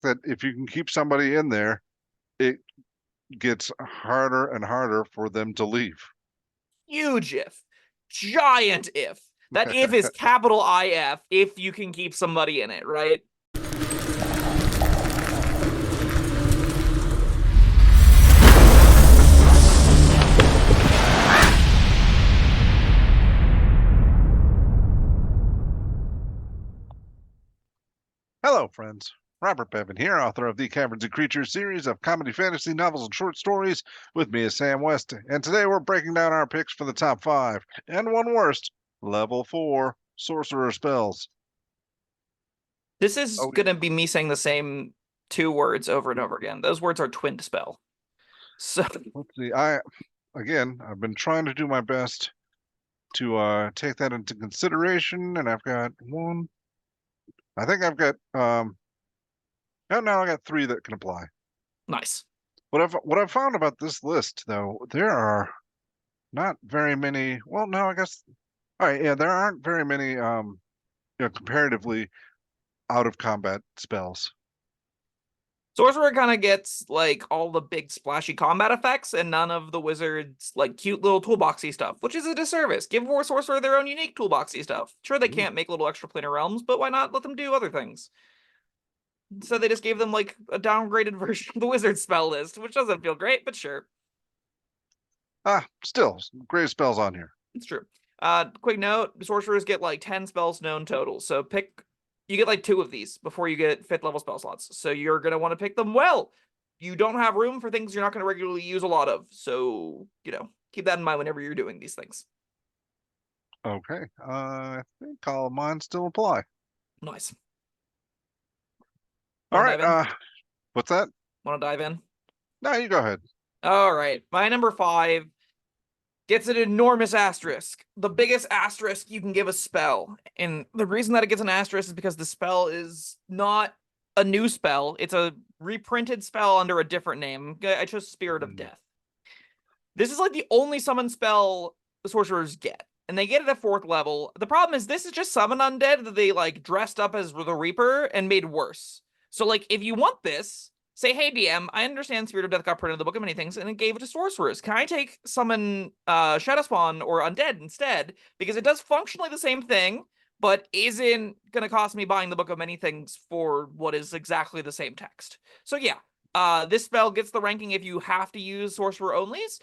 that if you can keep somebody in there, it gets harder and harder for them to leave. Huge if. Giant if. That if is capital IF if you can keep somebody in it, right? Hello, friends. Robert Bevan here, author of the Caverns Creatures series of comedy fantasy novels and short stories. With me is Sam West, and today we're breaking down our picks for the top 5 and one worst, level 4 Sorcerer Spells. This is gonna be me saying the same 2 words over and over again. Those words are twin spell. So let's see. I've been trying to do my best to take that into consideration, and I've got one. I think I've got now I got 3 that can apply. Nice. What I've found about this list, though, there are not very many. Well, no, I guess. All right, yeah, there aren't very many comparatively out of combat spells. Sorcerer kind of gets like all the big splashy combat effects and none of the wizards like cute little toolboxy stuff, which is a disservice. Give more Sorcerer their own unique toolboxy stuff. Sure, they can't make little extra planar realms, but why not let them do other things? So they just gave them like a downgraded version of the wizard spell list, which doesn't feel great, but sure. Still, great spells on here. It's true. Quick note, sorcerers get like 10 spells known total. So you get like 2 of these before you get 5th level spell slots. So you're going to want to pick them well. You don't have room for things you're not going to regularly use a lot of. So, keep that in mind whenever you're doing these things. Okay. I think all of mine still apply. Nice. All right. What's that? Want to dive in? No, you go ahead. All right. My number 5 gets an enormous asterisk. The biggest asterisk you can give a spell. And the reason that it gets an asterisk is because the spell is not a new spell. It's a reprinted spell under a different name. I chose Spirit of Death. This is like the only summon spell the sorcerers get. And they get it at 4th level. The problem is this is just summon undead that they like dressed up as the Reaper and made worse. So like if you want this, say, hey, DM, I understand Spirit of Death got printed in the Book of Many Things, and it gave it to Sorcerers. Can I take summon Shadowspawn or Undead instead? Because it does functionally the same thing, but isn't going to cost me buying the Book of Many Things for what is exactly the same text. So yeah, this spell gets the ranking if you have to use Sorcerer Onlys.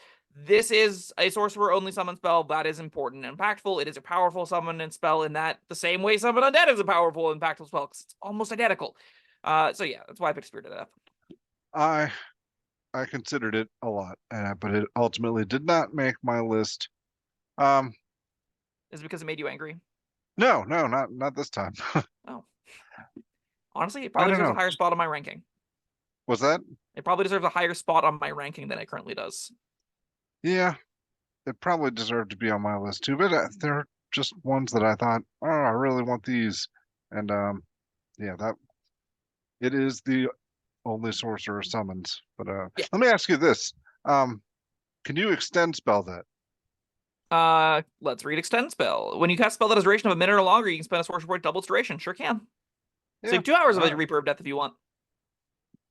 This is a Sorcerer-only summon spell that is important and impactful. It is a powerful summon and spell in that the same way Summon Undead is a powerful and impactful spell, because it's almost identical. So yeah, that's why I picked Spirit of Death. I considered it a lot, but it ultimately did not make my list. Is it because it made you angry? No, not this time. Oh. Honestly, it probably deserves a higher spot on my ranking. What's that? It probably deserves a higher spot on my ranking than it currently does. Yeah, it probably deserved to be on my list too, but they're just ones that I thought, oh, I really want these. And yeah, that it is the only sorcerer summons. But yeah. Let me ask you this. Can you extend spell that? Let's read extend spell. When you cast a spell that has a duration of a minute or longer, you can spend a sorcerer point double its duration. Sure can. Yeah, save 2 hours of a Reaper of Death if you want.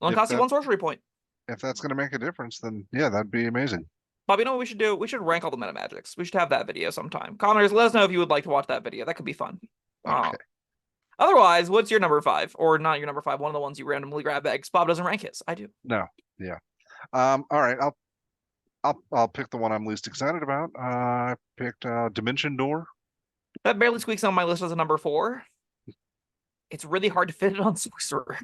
Only costs you 1 sorcery point. If that's going to make a difference, then yeah, that'd be amazing. Bob, you know what we should do? We should rank all the meta magics. We should have that video sometime. Commenters, let us know if you would like to watch that video. That could be fun. Okay. Otherwise, what's your number 5? Or not your number 5, one of the ones you randomly grab bags. Bob doesn't rank his. I do. No. Yeah. All right. I'll pick the one I'm least excited about. I picked Dimension Door. That barely squeaks on my list as a number 4. It's really hard to fit it on Sorcerer.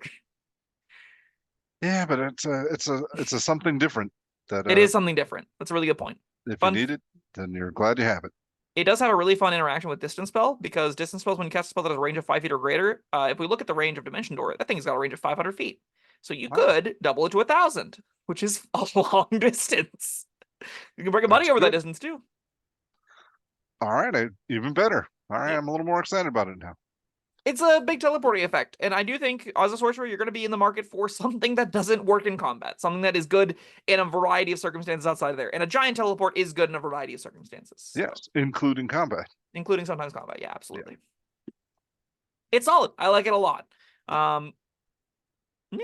Yeah, but it's a something different. It is something different. That's a really good point. If you need it, then you're glad you have it. It does have a really fun interaction with Distance Spell, because Distance Spells, when you cast a spell that has a range of 5 feet or greater, if we look at the range of Dimension Door, that thing's got a range of 500 feet. So you could double it to 1,000, which is a long distance. You can bring money over that distance too. All right, even better. All right, I'm a little more excited about it now. It's a big teleporting effect, and I do think as a sorcerer, you're going to be in the market for something that doesn't work in combat, something that is good in a variety of circumstances outside of there. And a giant teleport is good in a variety of circumstances. So. Yes, including combat. Including sometimes combat, yeah, absolutely. Yeah. It's solid. I like it a lot. All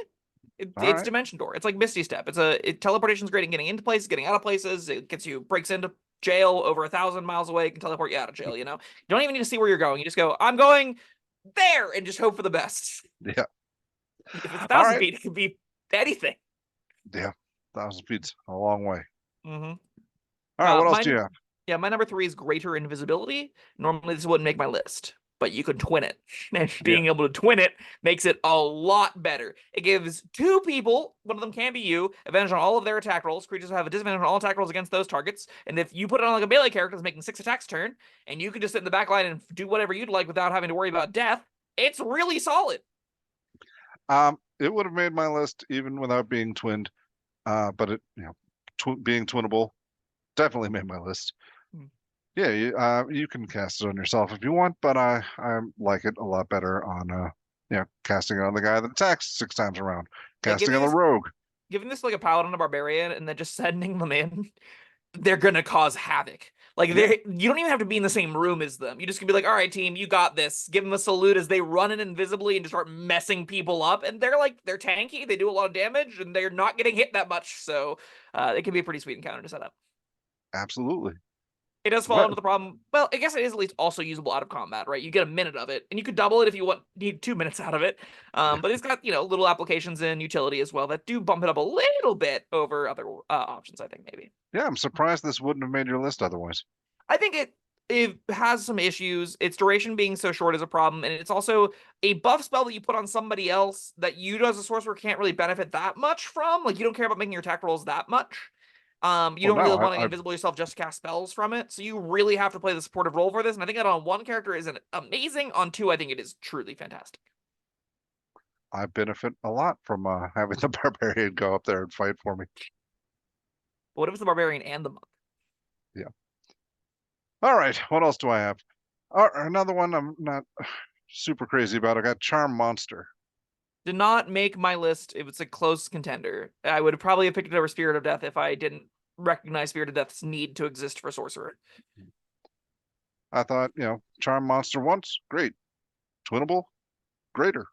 It's right. Dimension Door. It's like Misty Step. Teleportation's great in getting into places, getting out of places. It breaks into jail over 1,000 miles away. It can teleport you out of jail. You don't even need to see where you're going. You just go, I'm going there, and just hope for the best. Yeah. If it's a All thousand right. feet, it could be anything. Yeah. 1,000 feet's a long way. Mm-hmm. All right. What else do you Mine, have? yeah, my number 3 is Greater Invisibility. Normally, this wouldn't make my list, but you could twin it. And Yeah. being able to twin it makes it a lot better. It gives 2 people, one of them can be you, advantage on all of their attack rolls. Creatures will have a disadvantage on all attack rolls against those targets. And if you put it on like a melee character that's making 6 attacks a turn, and you can just sit in the back line and do whatever you'd like without having to worry about death, it's really solid. It would have made my list even without being twinned. But it, being twinnable definitely made my list. Hmm. Yeah, you can cast it on yourself if you want, but I like it a lot better on casting it on the guy that attacks 6 times around, Yeah, casting on the rogue. giving this like a paladin, a barbarian, and then just sending them in, they're gonna cause havoc. Like Yeah, you don't even have to be in the same room as them. You just can be like, all right, team, you got this. Give them a salute as they run in invisibly and just start messing people up. And they're tanky, they do a lot of damage, and they're not getting hit that much. So it can be a pretty sweet encounter to set up. absolutely. It does fall But into the problem. Well, I guess it is at least also usable out of combat, right? You get a minute of it, and you could double it if you need 2 minutes out of it. But it's got little applications and utility as well that do bump it up a little bit over other options. I think maybe. yeah, I'm surprised this wouldn't have made your list otherwise. I think it has some issues. Its duration being so short is a problem, and it's also a buff spell that you put on somebody else that you as a sorcerer can't really benefit that much from. Like you don't care about making your attack rolls that much. You Well, don't really no, want to invisible yourself just to cast spells from it, so you really have to play the supportive role for this. And I think that on 1 character isn't amazing. On 2, I think it is truly fantastic. I benefit a lot from having the barbarian go up there and fight for me. But what if it's the barbarian and the monk? Yeah. All right, what else do I have? Another one I'm not super crazy about. I got Charm Monster. Did not make my list. It was a close contender. I would probably have picked it over Spirit of Death if I didn't recognize Spirit of Death's need to exist for sorcerer. I thought, Charm Monster once, great. Twinnable, greater.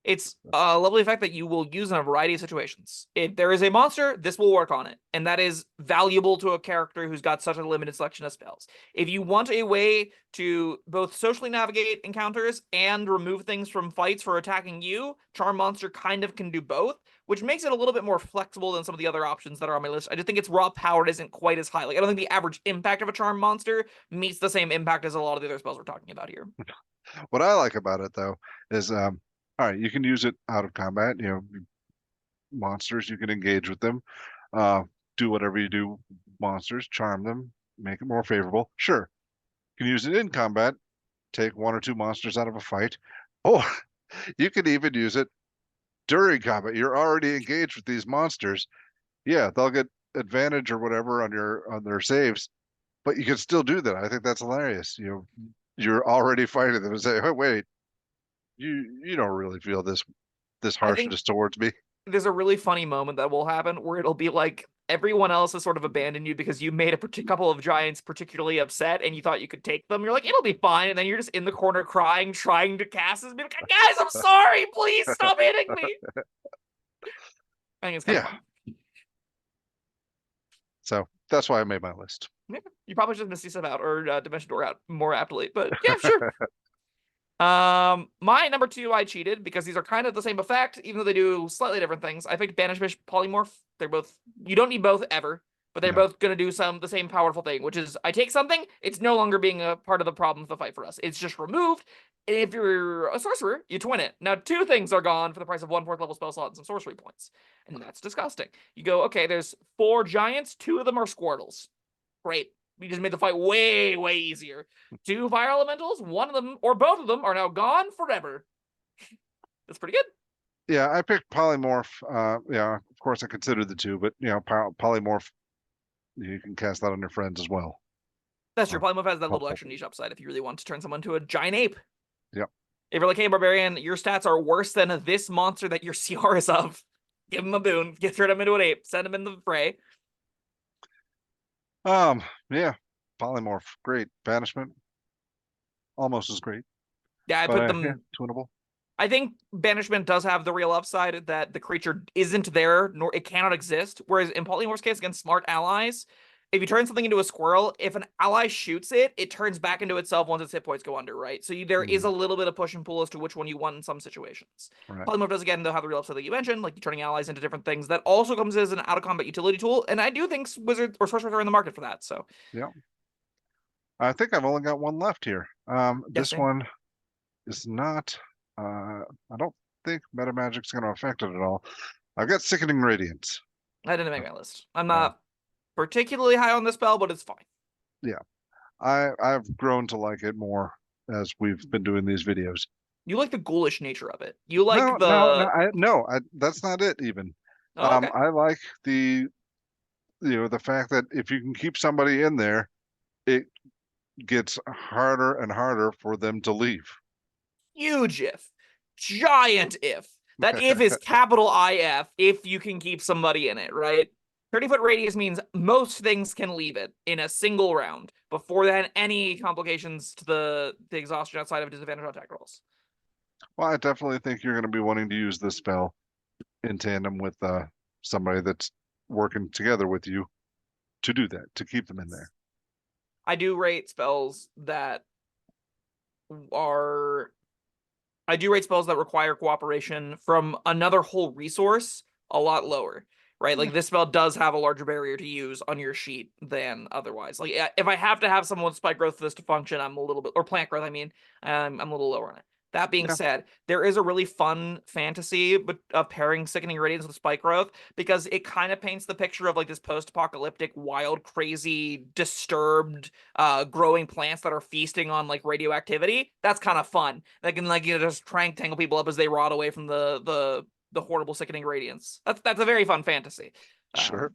It's a lovely effect that you will use in a variety of situations. If there is a monster, this will work on it, and that is valuable to a character who's got such a limited selection of spells. If you want a way to both socially navigate encounters and remove things from fights for attacking you, Charm Monster kind of can do both, which makes it a little bit more flexible than some of the other options that are on my list. I just think its raw power isn't quite as high. Like I don't think the average impact of a Charm Monster meets the same impact as a lot of the other spells we're talking about here. What I like about it though is, all right, you can use it out of combat. Monsters, you can engage with them, uh, do whatever you do. Monsters, charm them, make it more favorable. Sure, you can use it in combat. Take 1 or 2 monsters out of a fight. Oh, you can even use it during combat. You're already engaged with these monsters. Yeah, they'll get advantage or whatever on their saves, but you can still do that. I think that's hilarious. You're already fighting them and say, "Oh, wait, you don't really feel this I think harshness towards me." there's a really funny moment that will happen where it'll be like everyone else has sort of abandoned you because you made a couple of giants particularly upset and you thought you could take them. You're like, it'll be fine. And then you're just in the corner crying, trying to cast this. Be like, guys, I'm sorry. Please stop hitting me. I think it's kind of Yeah, fun. so that's why I made my list. Yeah, you probably should Misty Step out or Dimension Door out more aptly. But yeah, sure. My number 2, I cheated because these are kind of the same effect, even though they do slightly different things. I picked Banishment, polymorph. They're both, you don't need both ever, but they're No, both going to do the same powerful thing, which is I take something, it's no longer being a part of the problem of the fight for us. It's just removed. And if you're a sorcerer, you twin it. Now 2 things are gone for the price of 1 4th level spell slot and some sorcery points. And that's disgusting. You go, okay, there's 4 giants, 2 of them are Squirtles. Great. We just made the fight way, way easier. 2 fire elementals, 1 of them or both of them are now gone forever. That's pretty good. yeah, I picked polymorph. Yeah, of course I considered the 2, but polymorph, you can cast that on your friends as well. That's true. Polymorph has that little Helpful. extra niche upside if you really want to turn someone into a giant ape. Yep. If you're like, hey, barbarian, your stats are worse than this monster that your CR is of. Give him a boon. Turn him into an ape. Send him in the fray. Yeah, polymorph, great. Banishment, almost as great, Yeah, but yeah, twinnable. I think Banishment does have the real upside that the creature isn't there, nor it cannot exist. Whereas in Polymorph's case against smart allies, if you turn something into a squirrel, if an ally shoots it, it turns back into itself once its hit points go under, right? So there is a little bit of push and pull as to which one you want in some situations. Right. Polymorph does, again, though, have the real upside that you mentioned, like turning allies into different things. That also comes as an out-of-combat utility tool, and I do think Wizards or Sorcerers are in the market for that, so. Yeah. I think I've only got one left here. Yes, This one is not, I don't think Meta Magic's going to affect it at all. I've got Sickening Radiance. I didn't make my list. I'm not particularly high on this spell, but it's fine. Yeah. I've grown to like it more as we've been doing these videos. You like the ghoulish nature of it. You like That's not it even. Oh, okay. I like the fact that if you can keep somebody in there, it gets harder and harder for them to leave. Huge if. Giant if. That if is capital IF if you can keep somebody in it, right? 30-foot radius means most things can leave it in a single round. Before then, any complications to the exhaustion outside of disadvantage on attack rolls. Well, I definitely think you're going to be wanting to use this spell in tandem with somebody that's working together with you to do that, to keep them in there. I do rate spells that require cooperation from another whole resource a lot lower, right? Like this spell does have a larger barrier to use on your sheet than otherwise. Like if I have to have someone with spike growth for this to function, I'm a little bit, or plant growth, I mean, I'm a little lower on it. That being said, there is a really fun fantasy of pairing Sickening Radiance with Spike Growth because it kind of paints the picture of like this post-apocalyptic, wild, crazy, disturbed, growing plants that are feasting on like radioactivity. That's kind of fun. They can just try and tangle people up as they rot away from the horrible Sickening Radiance. That's a very fun fantasy. Sure.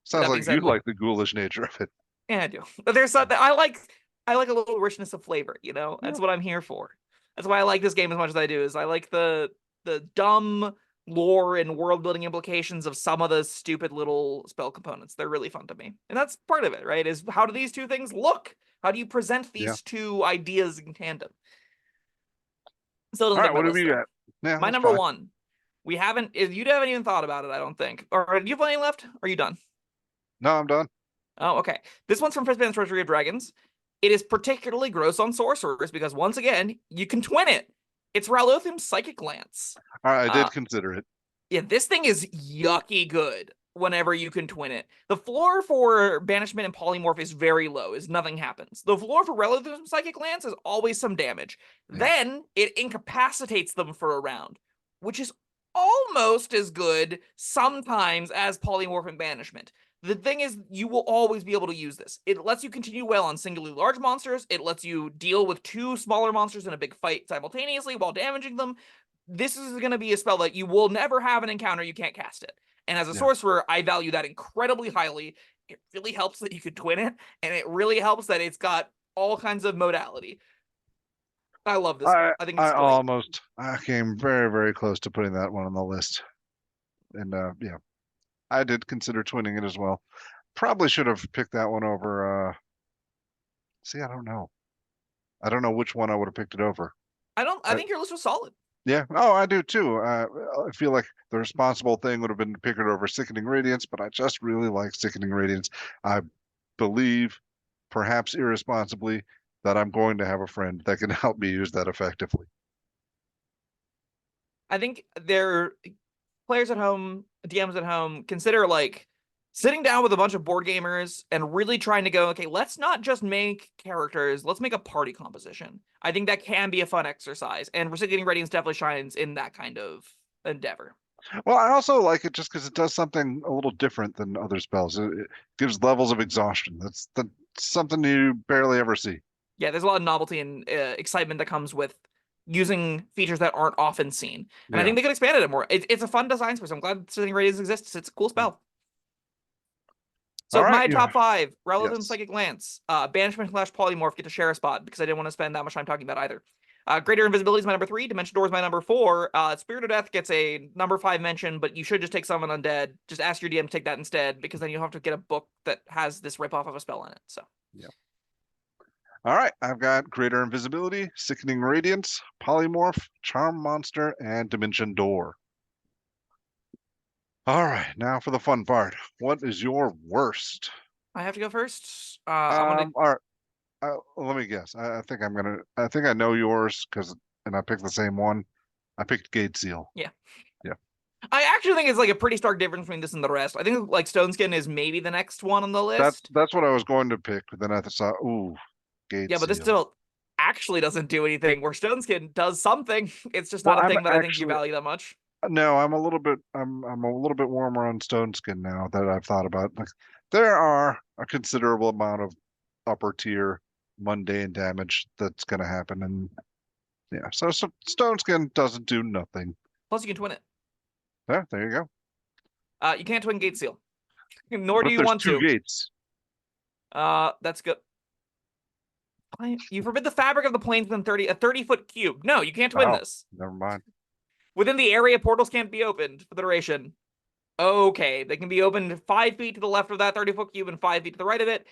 Sounds like you like the ghoulish nature of it. Yeah, I do. But there's something I like a little richness of flavor, you know? That's what I'm here for. That's why I like this game as much as I do, is I like the dumb lore and world building implications of some of the stupid little spell components. They're really fun to me. And that's part of it, right? Is how do these two things look? How do you present these two ideas in tandem? Still doesn't make my list. What have you got? Yeah, my number one. You haven't even thought about it, I don't think. Or do you have any left? Or are you done? No, I'm done. Oh, okay. This one's from First Band Treasury of Dragons. It is particularly gross on sorcerers because, once again, you can twin it. It's Ralothim's Psychic Lance. All right, I did consider it. Yeah, this thing is yucky good whenever you can twin it. The floor for Banishment and Polymorph is very low, as nothing happens. The floor for Ralothim's Psychic Lance is always some damage. Yeah. Then it incapacitates them for a round, which is almost as good sometimes as Polymorph and Banishment. The thing is, you will always be able to use this. It lets you continue well on singularly large monsters. It lets you deal with two smaller monsters in a big fight simultaneously while damaging them. This is going to be a spell that you will never have an encounter you can't cast it. And as a sorcerer, I value that incredibly highly. It really helps that you can twin it, and it really helps that it's got all kinds of modality. I love this spell. I think it's great. I came very, very close to putting that one on the list. And yeah. I did consider twinning it as well. Probably should have picked that one over. See, I don't know. I don't know which one I would have picked it over. I think your list was solid. Yeah. Oh, I do too. I feel like the responsible thing would have been to pick it over Sickening Radiance, but I just really like Sickening Radiance. I believe, perhaps irresponsibly, that I'm going to have a friend that can help me use that effectively. I think players at home, DMs at home, consider like sitting down with a bunch of board gamers and really trying to go, okay, let's not just make characters, let's make a party composition. I think that can be a fun exercise, and Sickening Radiance definitely shines in that kind of endeavor. Well, I also like it just because it does something a little different than other spells. It gives levels of exhaustion. That's something you barely ever see. Yeah, there's a lot of novelty and excitement that comes with using features that aren't often seen. And I think they could expand it more. It's a fun design space. I'm glad Sickening Radiance exists. It's a cool spell. So my top 5, Ralothim's Psychic Lance, Banishment / Polymorph get to share a spot because I didn't want to spend that much time talking about either. Greater Invisibility is my number 3, Dimension Door is my number 4. Spirit of Death gets a number 5 mention, but you should just take Summon Undead. Just ask your DM to take that instead, because then you'll have to get a book that has this ripoff of a spell in it. So All right, I've got Greater Invisibility, Sickening Radiance, Polymorph, Charm Monster, and Dimension Door. All right, now for the fun part. What is your worst? I have to go first. I'm gonna. All right, let me guess. I think I think I know yours and I picked the same one. I picked Gate Seal. Yeah. Yeah. I actually think it's like a pretty stark difference between this and the rest. I think like Stone Skin is maybe the next one on the list. That's what I was going to pick, but then I thought, ooh, Gate Yeah, but this Seal. still actually doesn't do anything. Where Stone Skin does something. It's just Well, not a I'm thing that I think you actually value that much. no, I'm a little bit warmer on Stone Skin now that I've thought about. Like, there are a considerable amount of upper tier mundane damage that's going to happen, and yeah, so Stone Skin doesn't do nothing. Plus, you can twin it. Yeah, there you go. You can't twin Gate Seal, nor What do if you there's want two to. gates? That's good. You forbid the fabric of the planes within a 30-foot cube. No, you can't twin Oh, this. never mind. Within the area, portals can't be opened for the duration. Okay, they can be opened 5 feet to the left of that 30-foot cube and 5 feet to the right of it.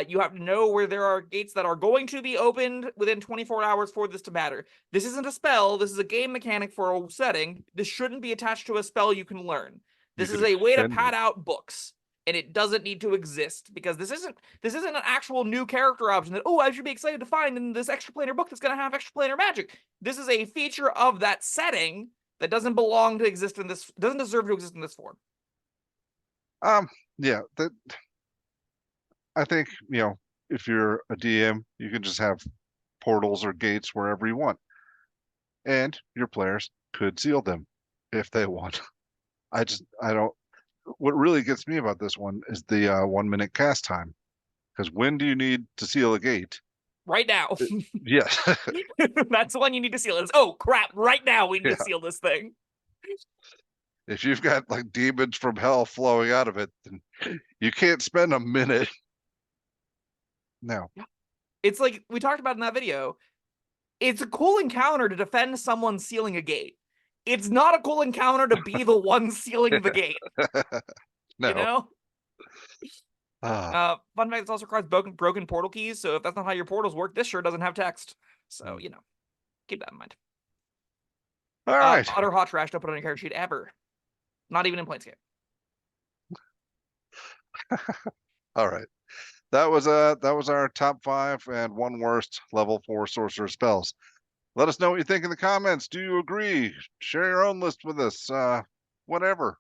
You have to know where there are gates that are going to be opened within 24 hours for this to matter. This isn't a spell. This is a game mechanic for a setting. This shouldn't be attached to a spell you can learn. You This could is a way to extend pad it. out books, and it doesn't need to exist because this isn't an actual new character option that I should be excited to find in this extra planar book that's going to have extra planar magic. This is a feature of that setting that doesn't belong to exist in this, doesn't deserve to exist in this form. Yeah, that I think, if you're a DM, you can just have portals or gates wherever you want, and your players could seal them if they want. I don't. What really gets me about this one is the 1 minute cast time. Because when do you need to seal a gate? Right now. Yes. That's the one you need to seal. It's, oh crap, right now we need Yeah. to seal this thing. If you've got like demons from hell flowing out of it, then you can't spend a minute. No. It's like we talked about in that video. It's a cool encounter to defend someone sealing a gate. It's not a cool encounter to be the one sealing the gate. You No. know? Ah. Fun fact, this also requires broken portal keys, so if that's not how your portals work, this sure doesn't have text. So, keep that in mind. All right. Utter hot trash, don't put on your character sheet ever. Not even in Planescape. All right. That was our top 5 and one worst level 4 sorcerer spells. Let us know what you think in the comments. Do you agree? Share your own list with us. Whatever.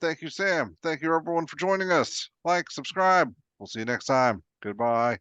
Thank you, Sam. Thank you, everyone, for joining us. Like, subscribe. We'll see you next time. Goodbye.